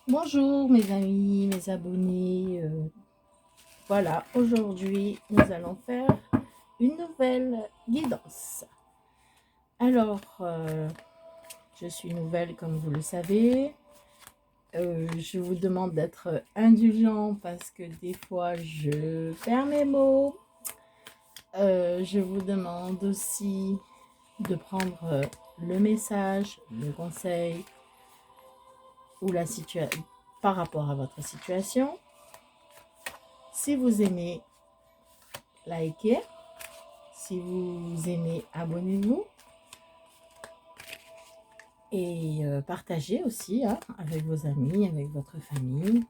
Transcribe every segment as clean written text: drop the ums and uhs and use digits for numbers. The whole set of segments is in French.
Bonjour mes amis, mes abonnés. Voilà, aujourd'hui nous allons faire une nouvelle guidance. Alors, je suis nouvelle comme vous le savez. Je vous demande d'être indulgent parce que des fois je perds mes mots. Je vous demande aussi de prendre le message, le conseil ou la situation par rapport à votre situation. Si vous aimez, likez. Si vous aimez, abonnez-vous. Et partagez aussi avec vos amis, avec votre famille,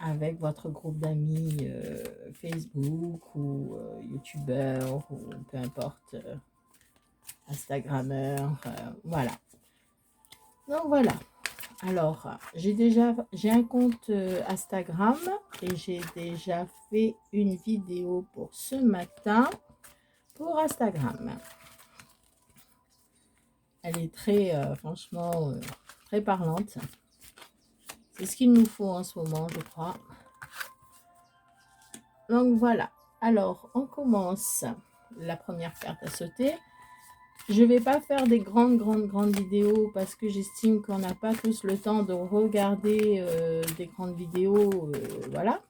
avec votre groupe d'amis Facebook ou YouTubeur ou peu importe, Instagrammeur. Voilà. Donc voilà. Alors, j'ai un compte Instagram et j'ai déjà fait une vidéo pour ce matin pour Instagram. Elle est très, franchement, très parlante. C'est ce qu'il nous faut en ce moment, je crois. Donc voilà. Alors, on commence la première carte à sauter. Je ne vais pas faire des grandes vidéos parce que j'estime qu'on n'a pas tous le temps de regarder des grandes vidéos. Voilà.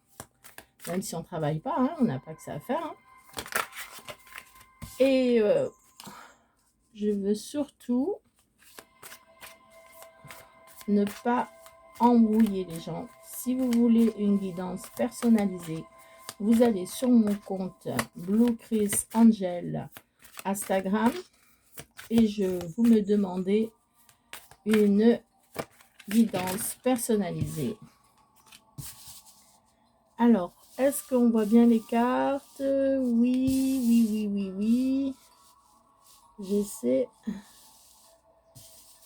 Même si on ne travaille pas, on n'a pas que ça à faire. Et je veux surtout ne pas embrouiller les gens. Si vous voulez une guidance personnalisée, vous allez sur mon compte Blue Chris Angel Instagram et vous me demandez une guidance personnalisée. Alors, est-ce qu'on voit bien les cartes? Oui. J'essaie.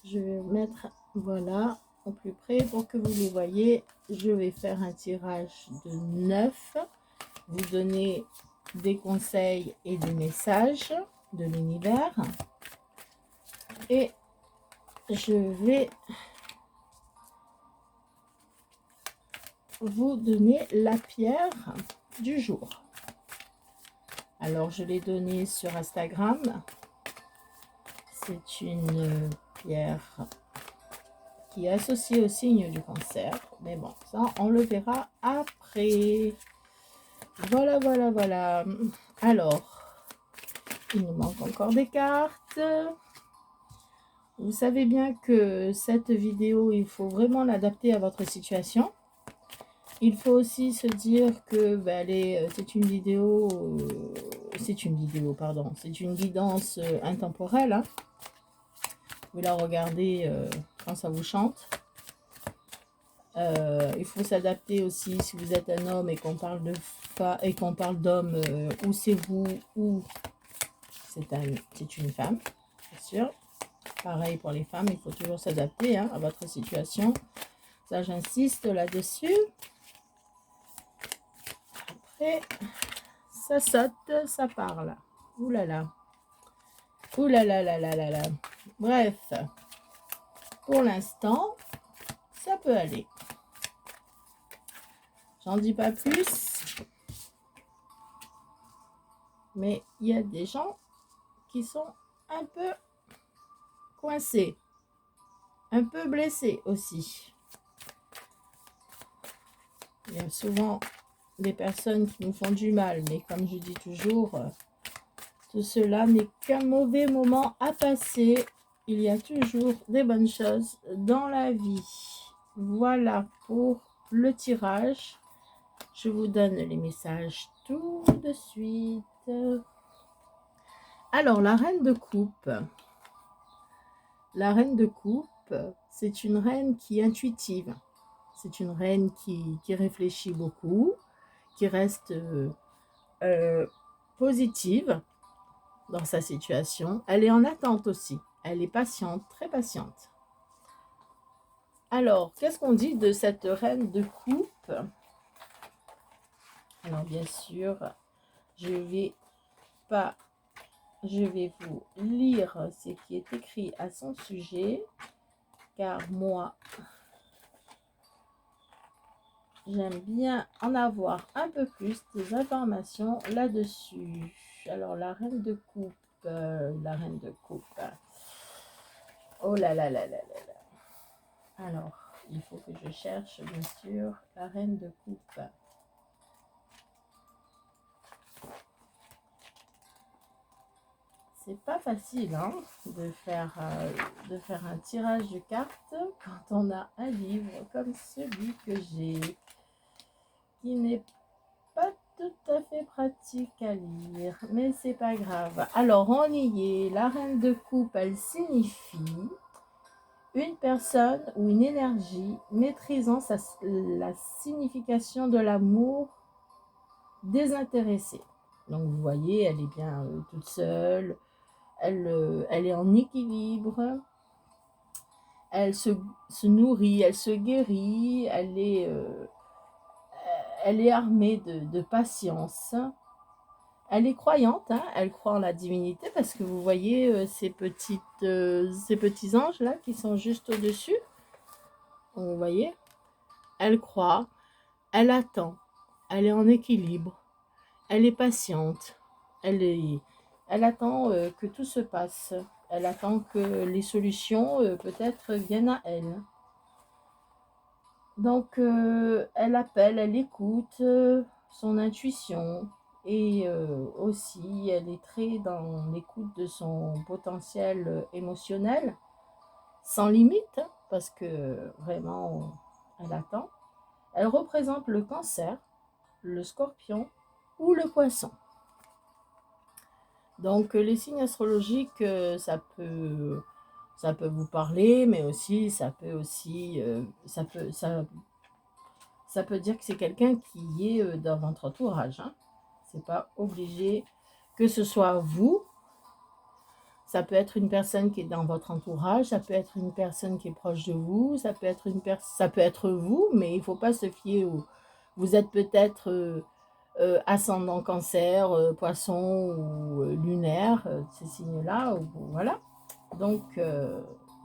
Je vais mettre, voilà, au plus près pour que vous les voyez. Je vais faire un tirage de 9. Vous donner des conseils et des messages de l'univers. Et je vais vous donner la pierre du jour. Alors, je l'ai donnée sur Instagram. C'est une pierre qui est associée au signe du cancer. Mais bon, ça, on le verra après. Voilà. Alors, il nous manque encore des cartes. Vous savez bien que cette vidéo, il faut vraiment l'adapter à votre situation. Il faut aussi se dire que c'est une vidéo, c'est une guidance intemporelle. Vous la regardez quand ça vous chante. Il faut s'adapter aussi si vous êtes un homme et qu'on parle d'homme, ou c'est vous ou c'est une femme, bien sûr. Pareil pour les femmes, il faut toujours s'adapter à votre situation. Ça, j'insiste là-dessus. Après, ça saute, ça parle. Ouh là là. Bref, pour l'instant, ça peut aller. J'en dis pas plus. Mais il y a des gens qui sont un peu coincés, un peu blessés aussi. Il y a souvent des personnes qui nous font du mal, mais comme je dis toujours, tout cela n'est qu'un mauvais moment à passer. Il y a toujours des bonnes choses dans la vie. Voilà pour le tirage. Je vous donne les messages tout de suite. Alors, la reine de coupe. La reine de coupe, c'est une reine qui est intuitive. C'est une reine qui réfléchit beaucoup, qui reste positive dans sa situation. Elle est en attente aussi. Elle est patiente, très patiente. Alors, qu'est-ce qu'on dit de cette reine de coupe? Alors, bien sûr, je vais vous lire ce qui est écrit à son sujet, car moi, j'aime bien en avoir un peu plus des informations là-dessus. Alors, la reine de coupe, la reine de coupe. Oh là là là là là là. Alors, il faut que je cherche, bien sûr, la reine de coupe. C'est pas facile hein, de faire un tirage de cartes quand on a un livre comme celui que j'ai, qui n'est pas tout à fait pratique à lire, mais c'est pas grave. Alors, on y est. La reine de coupe, elle signifie une personne ou une énergie maîtrisant la signification de l'amour désintéressé. Donc, vous voyez, elle est bien toute seule. Elle est en équilibre, elle se nourrit, elle se guérit, elle est armée de patience. Elle est croyante, hein, elle croit en la divinité parce que vous voyez ces petits anges là qui sont juste au-dessus. Vous voyez, elle croit, elle attend, elle est en équilibre, elle est patiente, elle attend que tout se passe. Elle attend que les solutions peut-être viennent à elle. Donc, elle appelle, elle écoute son intuition et aussi elle est très dans l'écoute de son potentiel émotionnel, sans limite, hein, parce que vraiment, elle attend. Elle représente le cancer, le scorpion ou le poisson. Donc, les signes astrologiques, ça peut vous parler, mais aussi, ça peut dire que c'est quelqu'un qui est dans votre entourage. Hein. C'est pas obligé que ce soit vous. Ça peut être une personne qui est dans votre entourage, ça peut être une personne qui est proche de vous, ça peut être vous, mais il faut pas se fier au. Vous êtes peut-être ascendant cancer, poisson ou lunaire, ces signes-là, voilà. Donc,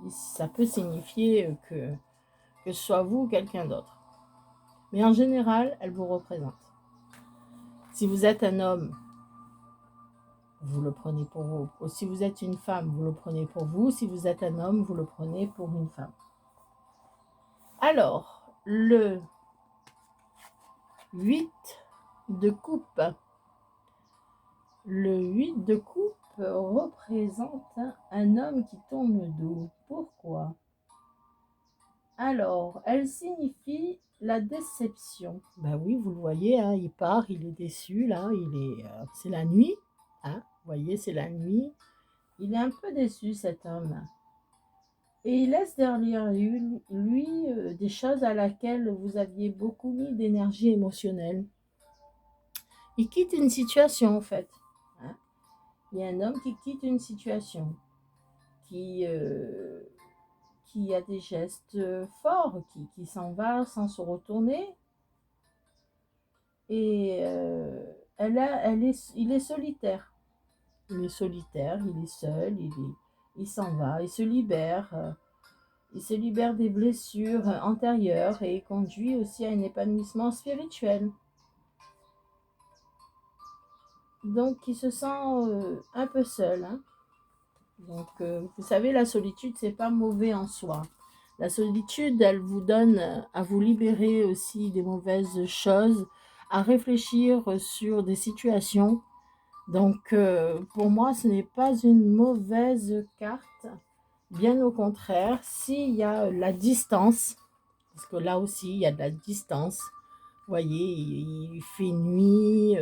ça peut signifier que ce soit vous ou quelqu'un d'autre. Mais en général, elle vous représente. Si vous êtes un homme, vous le prenez pour vous. Ou si vous êtes une femme, vous le prenez pour vous. Si vous êtes un homme, vous le prenez pour une femme. Alors, le 8 de coupe. Le 8 de coupe représente un homme qui tourne le dos. Pourquoi? Alors, elle signifie la déception. Ben oui, vous le voyez, hein, il part, il est déçu, là, c'est la nuit. Hein, vous voyez, c'est la nuit. Il est un peu déçu, cet homme. Et il laisse derrière lui des choses à laquelle vous aviez beaucoup mis d'énergie émotionnelle. Il quitte une situation, en fait. Hein. Il y a un homme qui quitte une situation, qui a des gestes forts, qui s'en va sans se retourner. Et il est solitaire. Il est solitaire, il est seul, il s'en va, il se libère. Il se libère des blessures antérieures et conduit aussi à un épanouissement spirituel. Donc, il se sent un peu seul. Hein. Donc, vous savez, la solitude, c'est pas mauvais en soi. La solitude, elle vous donne à vous libérer aussi des mauvaises choses, à réfléchir sur des situations. Donc, pour moi, ce n'est pas une mauvaise carte. Bien au contraire, s'il y a la distance, parce que là aussi, il y a de la distance. Vous voyez, il fait nuit,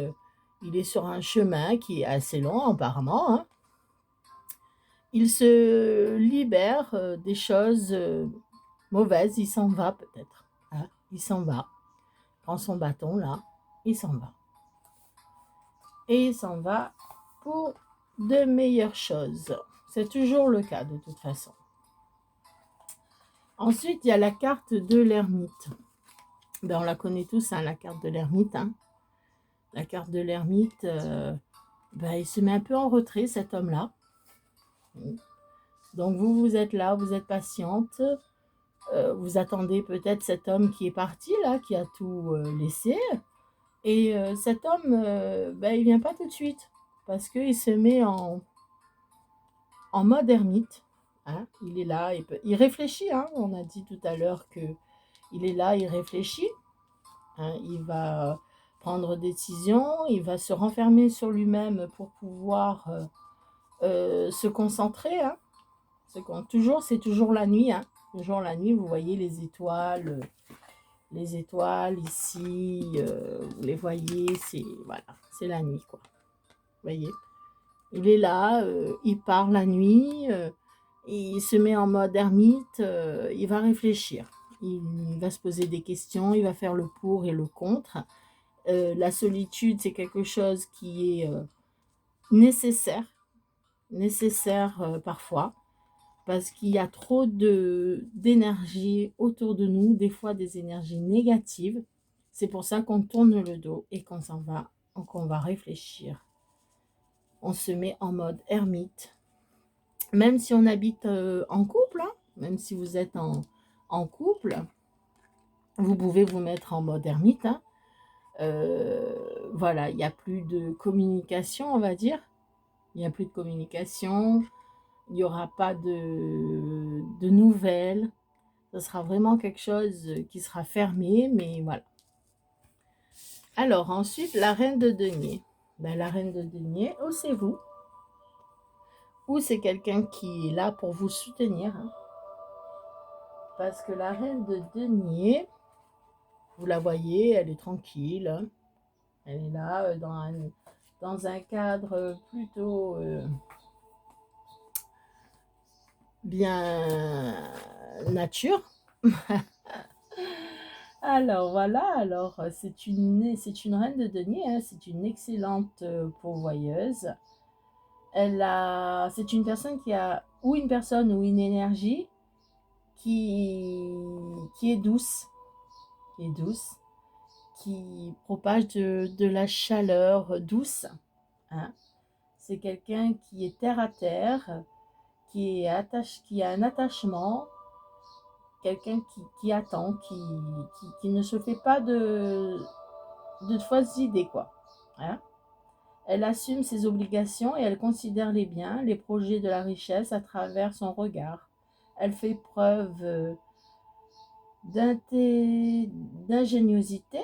il est sur un chemin qui est assez long apparemment. Hein. Il se libère des choses mauvaises, il s'en va peut-être. Hein. Il s'en va. Il prend son bâton là, il s'en va. Et il s'en va pour de meilleures choses. C'est toujours le cas de toute façon. Ensuite, il y a la carte de l'ermite. Ben, on la connaît tous, hein, la carte de l'ermite. Hein. La carte de l'ermite, il se met un peu en retrait, cet homme-là. Donc, vous êtes là, vous êtes patiente. Vous attendez peut-être cet homme qui est parti là, qui a tout laissé. Et cet homme, ben, il vient pas tout de suite parce qu'il se met en mode ermite. Hein. Il est là, il réfléchit. Hein. On a dit tout à l'heure que il est là, il réfléchit. Hein. Il va prendre des décisions, il va se renfermer sur lui-même pour pouvoir se concentrer. Hein. C'est toujours la nuit. Hein. Toujours la nuit, vous voyez les étoiles ici, vous les voyez, c'est voilà, c'est la nuit quoi. Vous voyez, il est là, il part la nuit, il se met en mode ermite, il va réfléchir, il va se poser des questions, il va faire le pour et le contre. La solitude, c'est quelque chose qui est nécessaire, parfois, parce qu'il y a trop d'énergie autour de nous, des fois des énergies négatives. C'est pour ça qu'on tourne le dos et qu'on va réfléchir. On se met en mode ermite. Même si on habite en couple, hein, même si vous êtes en couple, vous pouvez vous mettre en mode ermite. Hein. Voilà, il n'y a plus de communication, on va dire. Il n'y a plus de communication. Il n'y aura pas de nouvelles. Ce sera vraiment quelque chose qui sera fermé, mais voilà. Alors, ensuite, la reine de denier. Ben, la reine de denier, ou c'est vous, ou c'est quelqu'un qui est là pour vous soutenir. Hein. Parce que la reine de denier, vous la voyez, elle est tranquille. Hein. Elle est là dans un cadre plutôt bien nature. Alors voilà, alors c'est une reine de denier, hein, c'est une excellente pourvoyeuse. C'est une personne qui a ou une personne ou une énergie qui est douce, qui propage de la chaleur douce. Hein. C'est quelqu'un qui est terre à terre, qui a un attachement, quelqu'un qui attend, qui ne se fait pas de fausses idées, quoi. Hein. Elle assume ses obligations et elle considère les biens, les projets de la richesse à travers son regard. Elle fait preuve d'ingéniosité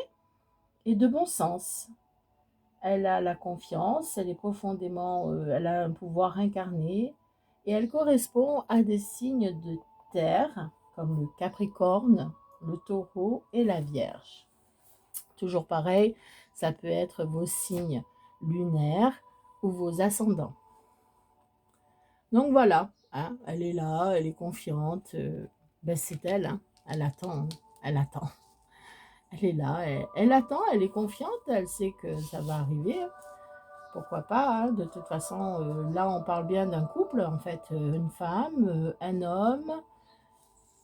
et de bon sens. Elle a la confiance, elle elle a un pouvoir incarné et elle correspond à des signes de terre comme le Capricorne, le Taureau et la Vierge. Toujours pareil, ça peut être vos signes lunaires ou vos ascendants. Donc voilà, hein, elle est là, elle est confiante, ben c'est elle, hein, elle attend, hein, elle attend. Elle est là, elle attend, elle est confiante, elle sait que ça va arriver. Hein. Pourquoi pas, hein, de toute façon, là on parle bien d'un couple, en fait, une femme, un homme.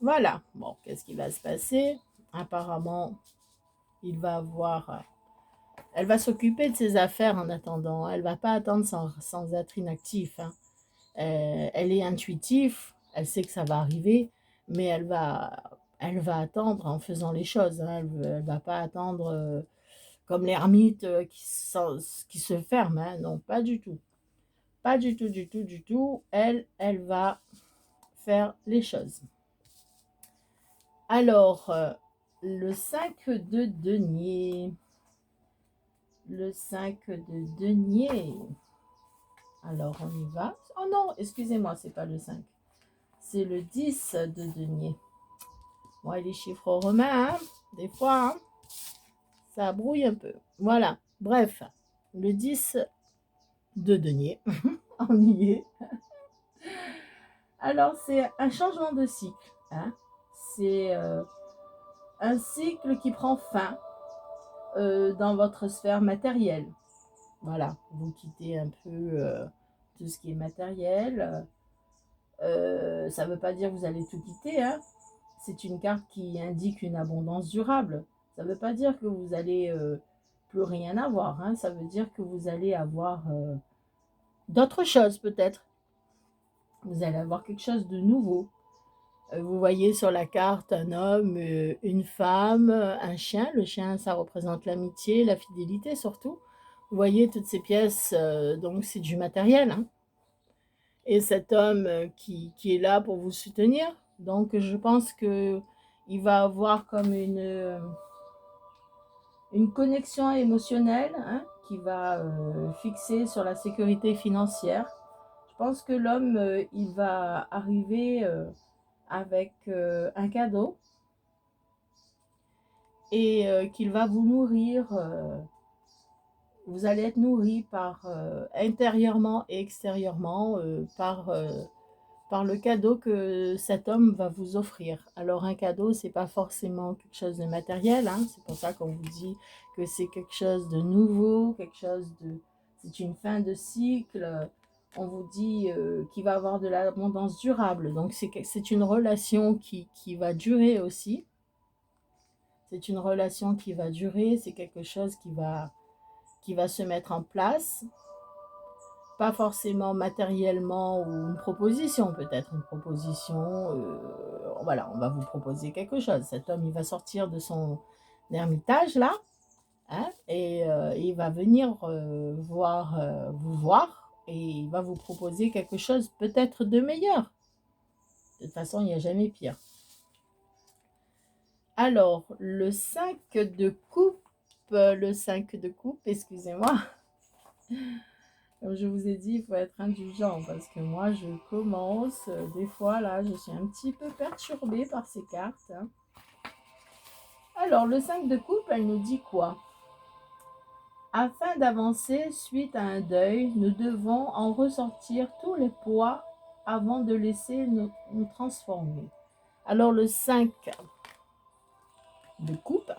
Voilà, bon, qu'est-ce qui va se passer? Apparemment, elle va s'occuper de ses affaires en attendant. Elle va pas attendre sans être inactive. Hein. Elle est intuitive, elle sait que ça va arriver, mais elle va attendre en faisant les choses. Hein. Elle va pas attendre comme l'ermite qui se ferme. Hein. Non, pas du tout. Pas du tout, du tout, du tout. Elle va faire les choses. Alors, le 5 de denier. Le 5 de denier. Alors, on y va. Oh non, excusez-moi, c'est pas le 5. C'est le 10 de denier. Bon, et les chiffres romains, hein, des fois, hein, ça brouille un peu. Voilà. Bref, le 10 de denier. On y est. Alors, c'est un changement de cycle. Hein. C'est un cycle qui prend fin dans votre sphère matérielle. Voilà. Vous quittez un peu tout ce qui est matériel. Ça ne veut pas dire que vous allez tout quitter. Hein. C'est une carte qui indique une abondance durable. Ça ne veut pas dire que vous allez plus rien avoir. Hein. Ça veut dire que vous allez avoir d'autres choses peut-être. Vous allez avoir quelque chose de nouveau. Vous voyez sur la carte un homme, une femme, un chien. Le chien, ça représente l'amitié, la fidélité surtout. Vous voyez toutes ces pièces, donc c'est du matériel, hein. Et cet homme qui est là pour vous soutenir. Donc je pense que il va avoir comme une connexion émotionnelle, hein, qui va fixer sur la sécurité financière. Je pense que l'homme, il va arriver avec un cadeau et qu'il va vous nourrir. Vous allez être nourri par intérieurement et extérieurement par le cadeau que cet homme va vous offrir. Alors un cadeau, c'est pas forcément quelque chose de matériel, hein. C'est pour ça qu'on vous dit que c'est quelque chose de nouveau, quelque chose de... C'est une fin de cycle. On vous dit qu'il va avoir de l'abondance durable. Donc c'est une relation qui va durer aussi. C'est une relation qui va durer, c'est quelque chose qui va se mettre en place. Pas forcément matériellement ou une proposition, peut-être une proposition, voilà, on va vous proposer quelque chose. Cet homme, il va sortir de son ermitage là, hein, et il va venir vous voir et il va vous proposer quelque chose peut-être de meilleur. De toute façon, il n'y a jamais pire. Alors, le 5 de coupe, excusez-moi. Comme je vous ai dit, il faut être indulgent parce que moi, je commence, des fois, là, je suis un petit peu perturbée par ces cartes, hein. Alors, le 5 de coupe, elle nous dit quoi? Afin d'avancer suite à un deuil, nous devons en ressortir tous les poids avant de laisser nous transformer. Alors, le 5 de coupe,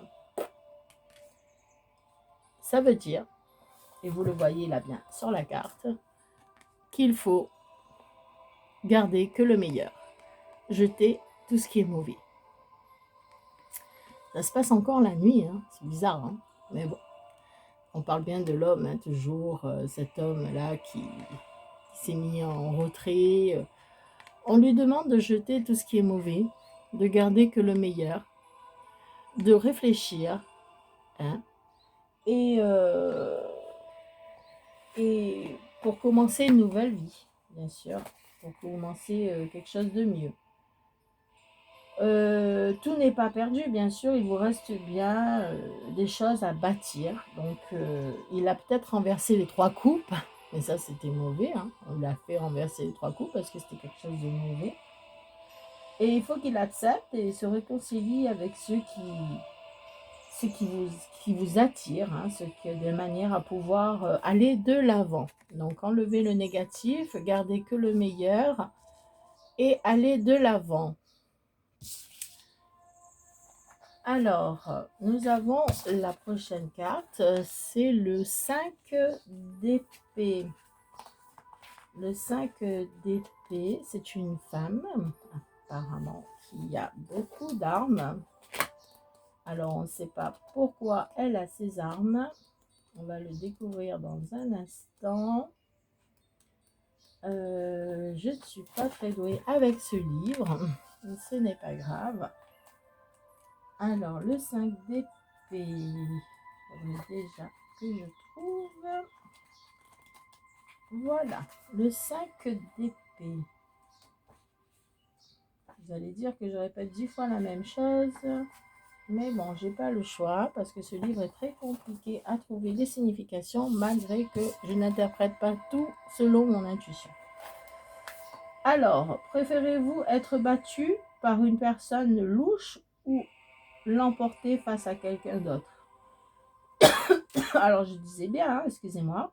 ça veut dire, et vous le voyez là bien sur la carte, qu'il faut garder que le meilleur, jeter tout ce qui est mauvais. Ça se passe encore la nuit, hein. C'est bizarre, hein. Mais bon, on parle bien de l'homme, hein, toujours, cet homme-là qui s'est mis en retrait. On lui demande de jeter tout ce qui est mauvais, de garder que le meilleur, de réfléchir, hein, et pour commencer une nouvelle vie, bien sûr, pour commencer quelque chose de mieux. Tout n'est pas perdu, bien sûr, il vous reste bien des choses à bâtir. Donc, il a peut-être renversé les 3 coupes, mais ça, c'était mauvais, hein. On l'a fait renverser les 3 coupes parce que c'était quelque chose de mauvais. Et il faut qu'il accepte et se réconcilie avec qui vous attirent, hein, de manière à pouvoir aller de l'avant. Donc, enlever le négatif, garder que le meilleur et aller de l'avant. Alors, nous avons la prochaine carte, c'est le 5 d'épée. Le 5 d'épée, c'est une femme, apparemment, qui a beaucoup d'armes. Alors, on ne sait pas pourquoi elle a ces armes. On va le découvrir dans un instant. Je ne suis pas très douée avec ce livre, mais ce n'est pas grave. Alors, le 5 d'épée, déjà que je trouve. Voilà, le 5 d'épée. Vous allez dire que je répète 10 fois la même chose, mais bon, j'ai pas le choix parce que ce livre est très compliqué à trouver les significations malgré que je n'interprète pas tout selon mon intuition. Alors, préférez-vous être battu par une personne louche ou l'emporter face à quelqu'un d'autre? Alors, je disais bien, hein, excusez-moi.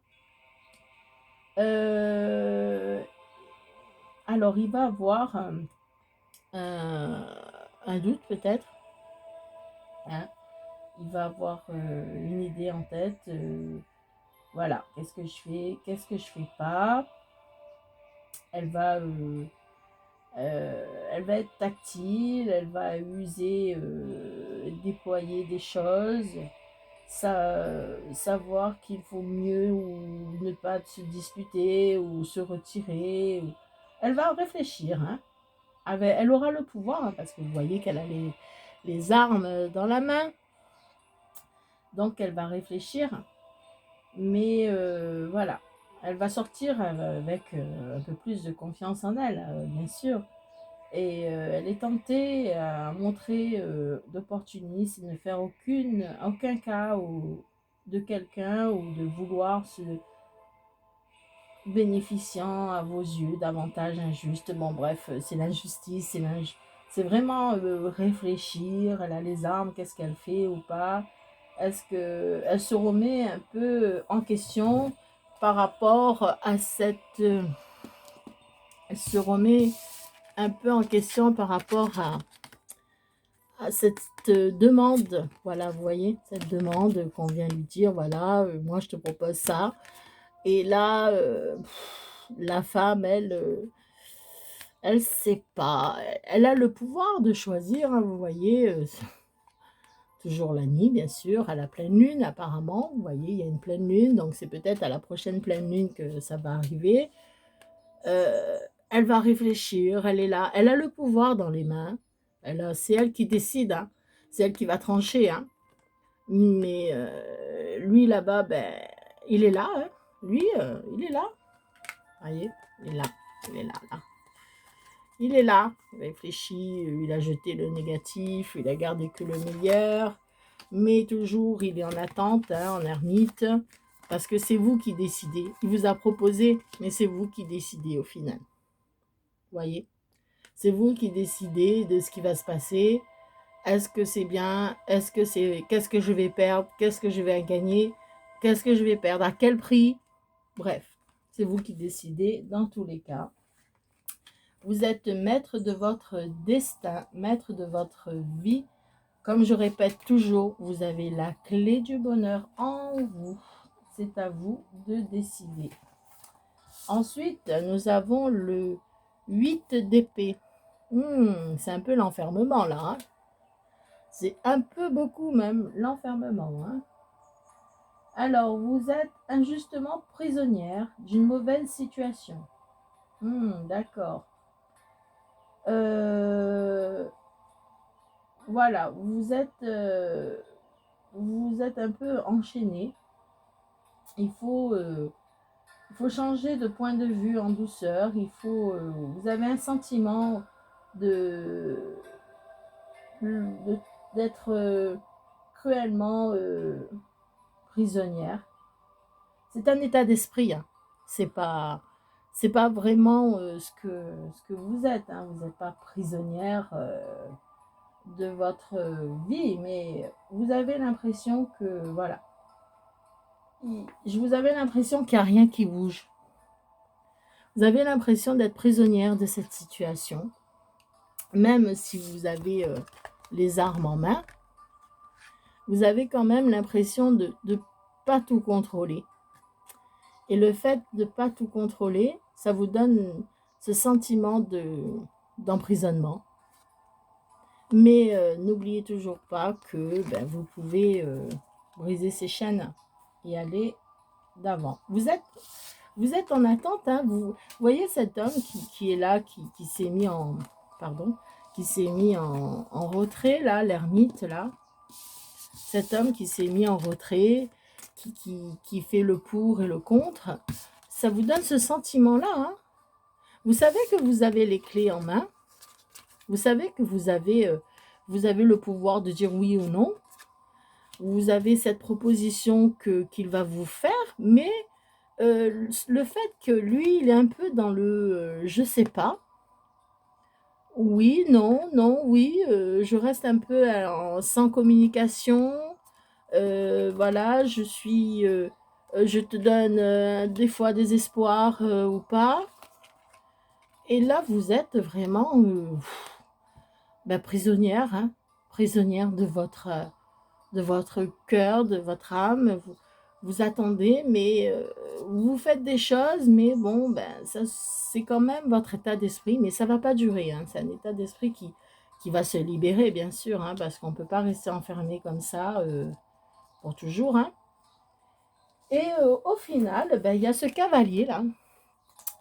Alors, il va avoir un doute peut-être, hein. Il va avoir une idée en tête. Voilà, qu'est-ce que je fais, qu'est-ce que je fais pas. Elle va être tactile, elle va user, déployer des choses, savoir qu'il faut mieux ou ne pas se disputer ou se retirer. Elle va réfléchir, hein, elle aura le pouvoir, hein, parce que vous voyez qu'elle a les armes dans la main. Donc, elle va réfléchir. Mais voilà, elle va sortir avec un peu plus de confiance en elle, bien sûr. Et elle est tentée à montrer d'opportunisme, de ne faire aucun cas de quelqu'un ou de vouloir se bénéficiant à vos yeux d'avantages injustes. Bon, bref, c'est l'injustice, c'est vraiment réfléchir. Elle a les armes, qu'est-ce qu'elle fait ou pas. Est-ce qu'elle se remet un peu en question par rapport à cette... elle se remet un peu en question par rapport à cette demande. Voilà, vous voyez, cette demande qu'on vient lui dire, voilà, moi je te propose ça. Et là, la femme, elle sait pas. Elle a le pouvoir de choisir, hein, vous voyez. Toujours la nuit, bien sûr, à la pleine lune, apparemment. Vous voyez, il y a une pleine lune, donc c'est peut-être à la prochaine pleine lune que ça va arriver. Elle va réfléchir, elle est là. Elle a le pouvoir dans les mains. C'est elle qui décide, hein. C'est elle qui va trancher, hein. Mais lui, là-bas, ben, il est là, hein. Lui, il est là. Vous voyez, il est là. Il est là, là. Il est là, il réfléchit, il a jeté le négatif, il a gardé que le meilleur, mais toujours il est en attente, hein, en ermite, parce que c'est vous qui décidez. Il vous a proposé, mais c'est vous qui décidez au final. Vous voyez, c'est vous qui décidez de ce qui va se passer. Est-ce que c'est bien? Est-ce que c'est... Qu'est-ce que je vais perdre? Qu'est-ce que je vais gagner? Qu'est-ce que je vais perdre? À quel prix? Bref, c'est vous qui décidez dans tous les cas. Vous êtes maître de votre destin, maître de votre vie. Comme je répète toujours, vous avez la clé du bonheur en vous. C'est à vous de décider. Ensuite, nous avons le 8 d'épée. C'est un peu l'enfermement là. Hein. C'est un peu beaucoup même l'enfermement. Hein. Alors, vous êtes injustement prisonnière d'une mauvaise situation. D'accord. Voilà, vous êtes un peu enchaîné. Il faut changer de point de vue en douceur. Vous avez un sentiment de d'être cruellement prisonnière. C'est un état d'esprit. Hein. C'est pas vraiment ce que vous êtes. Hein. Vous n'êtes pas prisonnière de votre vie, mais vous avez l'impression que voilà. Vous avez l'impression qu'il n'y a rien qui bouge. Vous avez l'impression d'être prisonnière de cette situation. Même si vous avez les armes en main, vous avez quand même l'impression de ne pas tout contrôler. Et le fait de ne pas tout contrôler, ça vous donne ce sentiment d'emprisonnement. Mais n'oubliez toujours pas que vous pouvez briser ces chaînes et aller d'avant. Vous êtes en attente, hein, vous voyez cet homme qui est là, qui s'est mis en... Pardon, qui s'est mis en retrait, là, l'ermite, là. Cet homme qui s'est mis en retrait, qui fait le pour et le contre, ça vous donne ce sentiment-là. Hein. Vous savez que vous avez les clés en main. Vous savez que vous avez le pouvoir de dire oui ou non. Vous avez cette proposition qu'il va vous faire, mais le fait que lui, il est un peu dans le je sais pas. Oui, non, non, oui, je reste un peu sans communication. Voilà, je te donne des fois des espoirs ou pas. Et là, vous êtes vraiment prisonnière, hein, prisonnière de votre cœur, de votre âme. Vous attendez, mais vous faites des choses, mais bon, ça, c'est quand même votre état d'esprit, mais ça ne va pas durer. Hein. C'est un état d'esprit qui va se libérer, bien sûr, hein, parce qu'on ne peut pas rester enfermé comme ça pour toujours. Hein. Et au final, il y a ce cavalier là,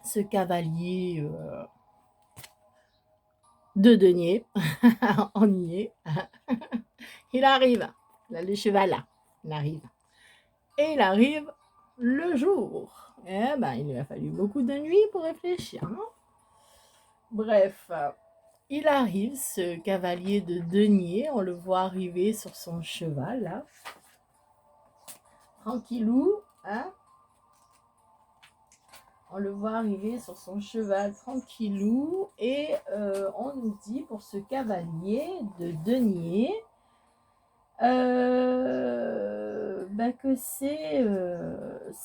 ce cavalier de denier. On y est. Il arrive. Là, le cheval, là. Il arrive. Et il arrive le jour. Eh ben, il lui a fallu beaucoup de nuits pour réfléchir. Hein. Bref, il arrive, ce cavalier de denier. On le voit arriver sur son cheval, là. Tranquillou. Hein. On le voit arriver sur son cheval tranquillou et on nous dit pour ce cavalier de denier que c'est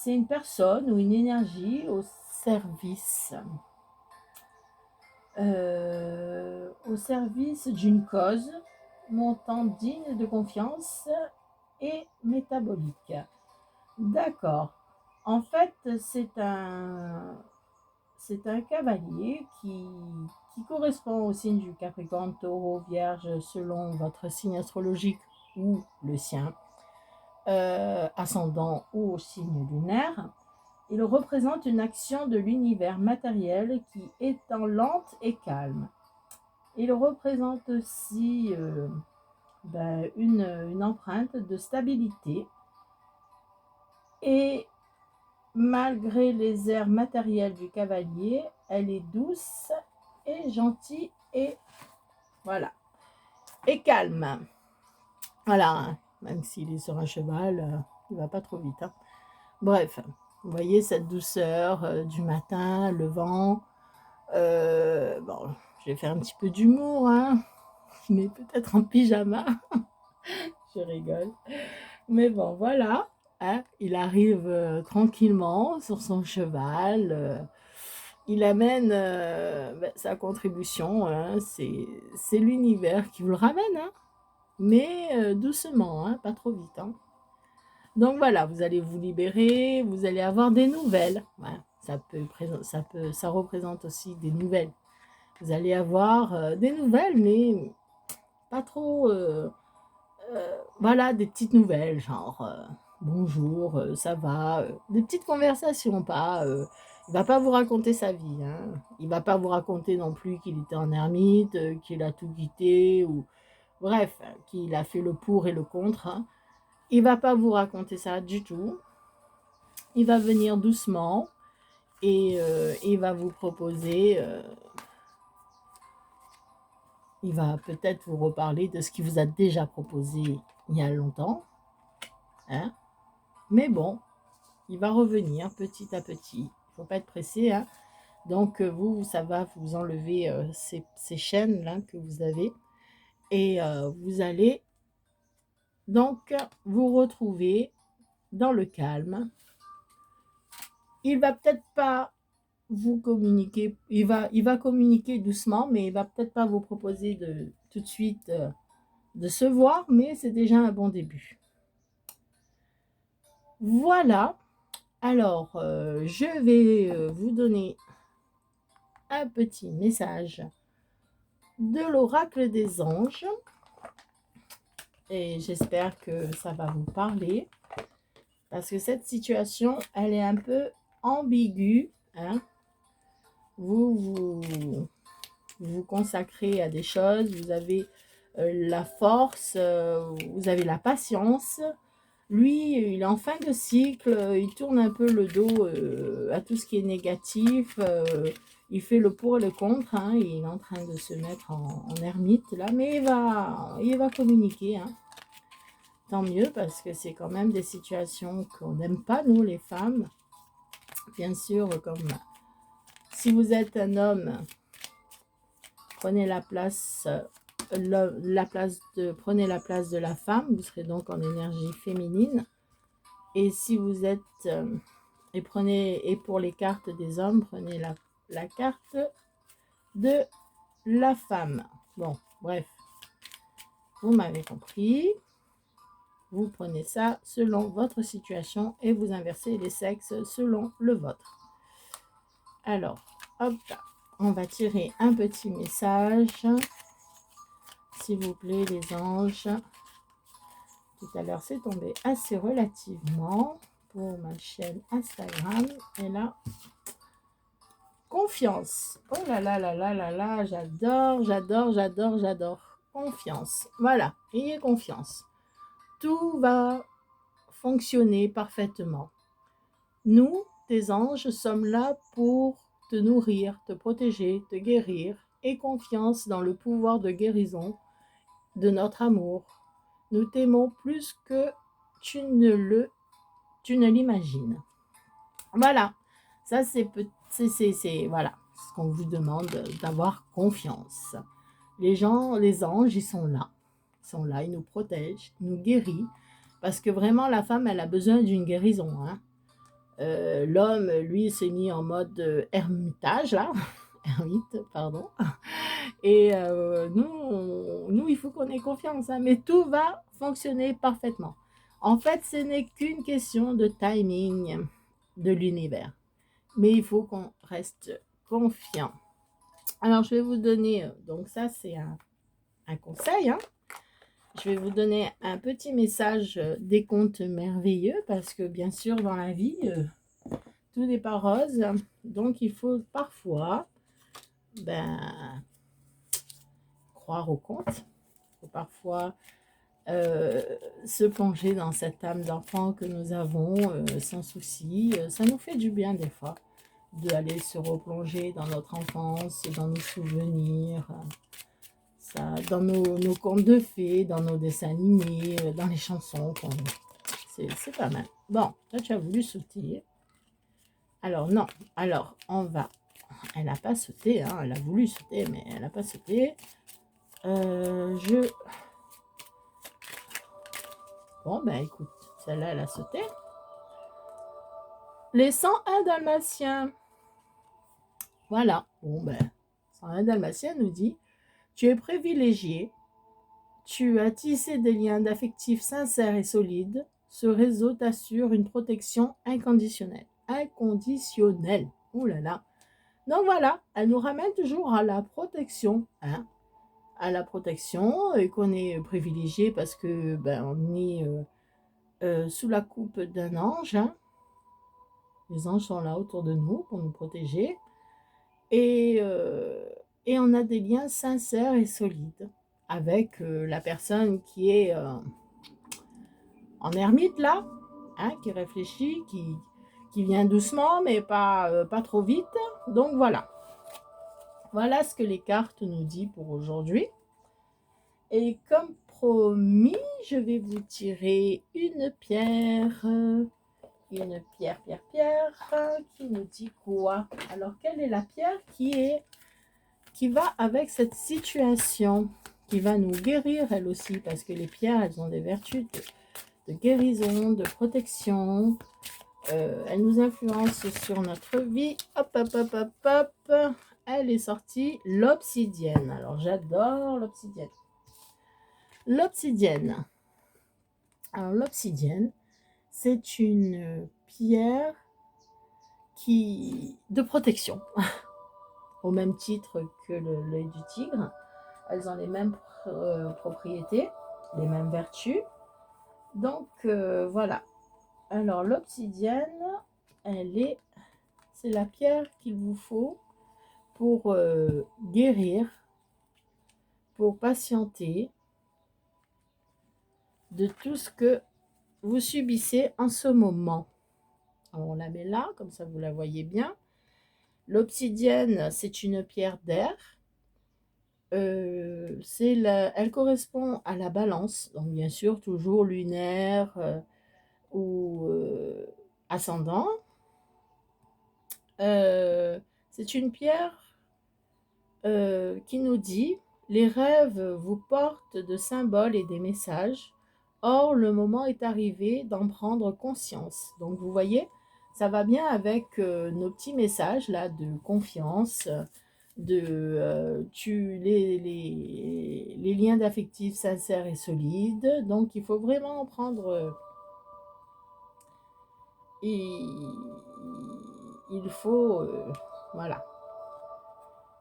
une personne ou une énergie au service d'une cause montant digne de confiance et métabolique. D'accord. En fait, c'est un cavalier qui correspond au signe du Capricorne, Taureau, Vierge, selon votre signe astrologique ou le sien, ascendant ou au signe lunaire. Il représente une action de l'univers matériel qui étant lente et calme. Il représente aussi une empreinte de stabilité et malgré les airs matériels du cavalier, elle est douce et gentille et voilà, et calme. Voilà, même s'il est sur un cheval, il va pas trop vite. Hein. Bref, vous voyez cette douceur du matin, le vent. Bon, je vais faire un petit peu d'humour, hein, mais peut-être en pyjama. Je rigole. Mais bon, voilà. Hein, il arrive tranquillement sur son cheval. Il amène sa contribution. Hein, c'est l'univers qui vous le ramène. Hein, mais doucement, hein, pas trop vite. Hein. Donc voilà, vous allez vous libérer, vous allez avoir des nouvelles. Ouais, ça représente aussi des nouvelles. Vous allez avoir des nouvelles, mais pas trop... voilà, des petites nouvelles, genre bonjour, ça va, des petites conversations, pas. Il va pas vous raconter sa vie, hein. Il va pas vous raconter non plus qu'il était en ermite, qu'il a tout quitté, ou bref, qu'il a fait le pour et le contre. Hein. Il va pas vous raconter ça du tout. Il va venir doucement et il va vous proposer. Il va peut-être vous reparler de ce qu'il vous a déjà proposé il y a longtemps. Hein. Mais bon, il va revenir petit à petit. Il ne faut pas être pressé. Hein. Donc, vous, ça va vous enlever ces chaînes-là que vous avez. Et vous allez donc vous retrouver dans le calme. Il va peut-être pas vous communiquer. Il va communiquer doucement, mais il va peut-être pas vous proposer de tout de suite de se voir, mais c'est déjà un bon début. Voilà. Alors, je vais vous donner un petit message de l'oracle des anges et j'espère que ça va vous parler parce que cette situation, elle est un peu ambiguë. Hein. Vous vous consacrez à des choses, vous avez la force, vous avez la patience. Lui, il est en fin de cycle, il tourne un peu le dos à tout ce qui est négatif, il fait le pour et le contre, hein, il est en train de se mettre en ermite là, mais il va communiquer. Hein. Tant mieux, parce que c'est quand même des situations qu'on n'aime pas, nous les femmes. Bien sûr, comme si vous êtes un homme, prenez la place prenez la place de la femme, vous serez donc en énergie féminine. Et si vous êtes et pour les cartes des hommes, prenez la carte de la femme. Bon, bref, vous m'avez compris. Vous prenez ça selon votre situation et vous inversez les sexes selon le vôtre. Alors, hop, on va tirer un petit message. S'il vous plaît, les anges. Tout à l'heure, c'est tombé assez relativement pour ma chaîne Instagram. Et là, Confiance. Oh là là là là là là, j'adore, j'adore, j'adore, j'adore. Confiance. Voilà, ayez confiance. Tout va fonctionner parfaitement. Nous, tes anges, sommes là pour te nourrir, te protéger, te guérir. Aie confiance dans le pouvoir de guérison de notre amour. Nous t'aimons plus que tu ne l'imagines. Voilà, ça voilà ce qu'on vous demande, d'avoir confiance. Les gens, les anges, ils sont là, ils nous protègent, ils nous guérissent, parce que vraiment la femme, elle a besoin d'une guérison. Hein. L'homme, lui, s'est mis en mode ermitage là, ermite, pardon. Et nous, il faut qu'on ait confiance, hein, mais tout va fonctionner parfaitement. En fait, ce n'est qu'une question de timing de l'univers. Mais il faut qu'on reste confiant. Alors, je vais vous donner, donc ça, c'est un conseil. Hein. Je vais vous donner un petit message des contes merveilleux, parce que bien sûr, dans la vie, tout n'est pas rose. Donc, il faut parfois croire aux contes. Il faut parfois se plonger dans cette âme d'enfant que nous avons sans souci. Ça nous fait du bien des fois d'aller se replonger dans notre enfance, dans nos souvenirs, ça, dans nos contes de fées, dans nos dessins animés, dans les chansons. C'est pas mal. Bon, là tu as voulu sauter. Alors non, alors on va... Elle n'a pas sauté, hein, elle a voulu sauter, mais elle n'a pas sauté. Bon, ben écoute, celle-là, elle a sauté. Les 101 Dalmatiens. Voilà. Bon, ben, 101 Dalmatiens nous dit, tu es privilégié, tu as tissé des liens d'affectifs sincères et solides. Ce réseau t'assure une protection inconditionnelle. Inconditionnelle. Ouh là là. Donc voilà, elle nous ramène toujours à la protection. Hein, à la protection, et qu'on est privilégié parce que on est sous la coupe d'un ange. Hein. Les anges sont là autour de nous pour nous protéger. Et on a des liens sincères et solides avec la personne qui est en ermite là, hein, qui réfléchit, qui vient doucement mais pas trop vite. Donc voilà. Voilà ce que les cartes nous disent pour aujourd'hui. Et comme promis, je vais vous tirer une pierre. Une pierre, qui nous dit quoi? Alors, quelle est la pierre qui va avec cette situation, qui va nous guérir elle aussi, parce que les pierres, elles ont des vertus de guérison, de protection. Elles nous influencent sur notre vie. Hop, hop, hop, hop, hop. Elle est sortie, l'obsidienne. Alors, j'adore l'obsidienne. L'obsidienne. Alors, l'obsidienne, c'est une pierre de protection, au même titre que l'œil du tigre. Elles ont les mêmes propriétés, les mêmes vertus. Donc, voilà. Alors, l'obsidienne, c'est la pierre qu'il vous faut pour guérir, pour patienter de tout ce que vous subissez en ce moment. Alors, on la met là, comme ça vous la voyez bien. L'obsidienne, c'est une pierre d'air. Elle correspond à la balance, donc bien sûr toujours lunaire ou ascendant. C'est une pierre qui nous dit: les rêves vous portent de symboles et des messages, or le moment est arrivé d'en prendre conscience. Donc vous voyez, ça va bien avec nos petits messages là de confiance, les liens d'affectifs sincères et solides. Donc il faut vraiment prendre il faut voilà,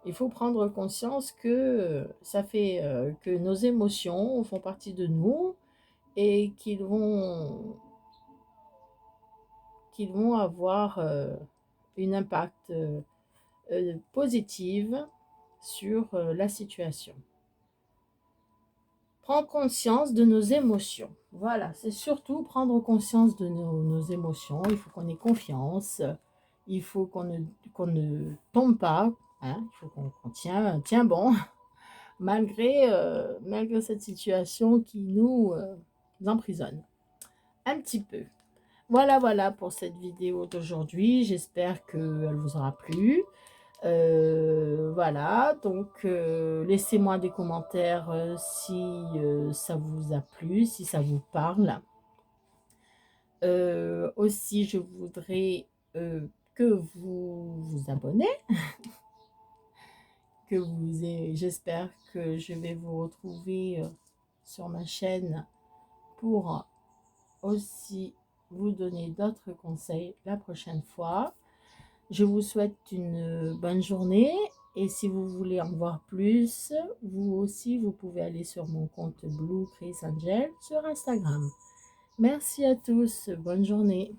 il faut prendre conscience que ça fait que nos émotions font partie de nous et qu'ils vont avoir un impact positive sur la situation. Prendre conscience de nos émotions. Voilà, c'est surtout prendre conscience de nos émotions. Il faut qu'on ait confiance. Il faut qu'on ne tombe pas. Hein, il faut qu'on tient bon, malgré cette situation qui nous emprisonne un petit peu. Voilà pour cette vidéo d'aujourd'hui. J'espère qu'elle vous aura plu. Voilà, donc laissez-moi des commentaires si ça vous a plu, si ça vous parle. Aussi, je voudrais que vous vous abonnez, j'espère que je vais vous retrouver sur ma chaîne pour aussi vous donner d'autres conseils la prochaine fois. Je vous souhaite une bonne journée et si vous voulez en voir plus, vous aussi, vous pouvez aller sur mon compte Blue Chris Angel sur Instagram. Merci à tous, bonne journée.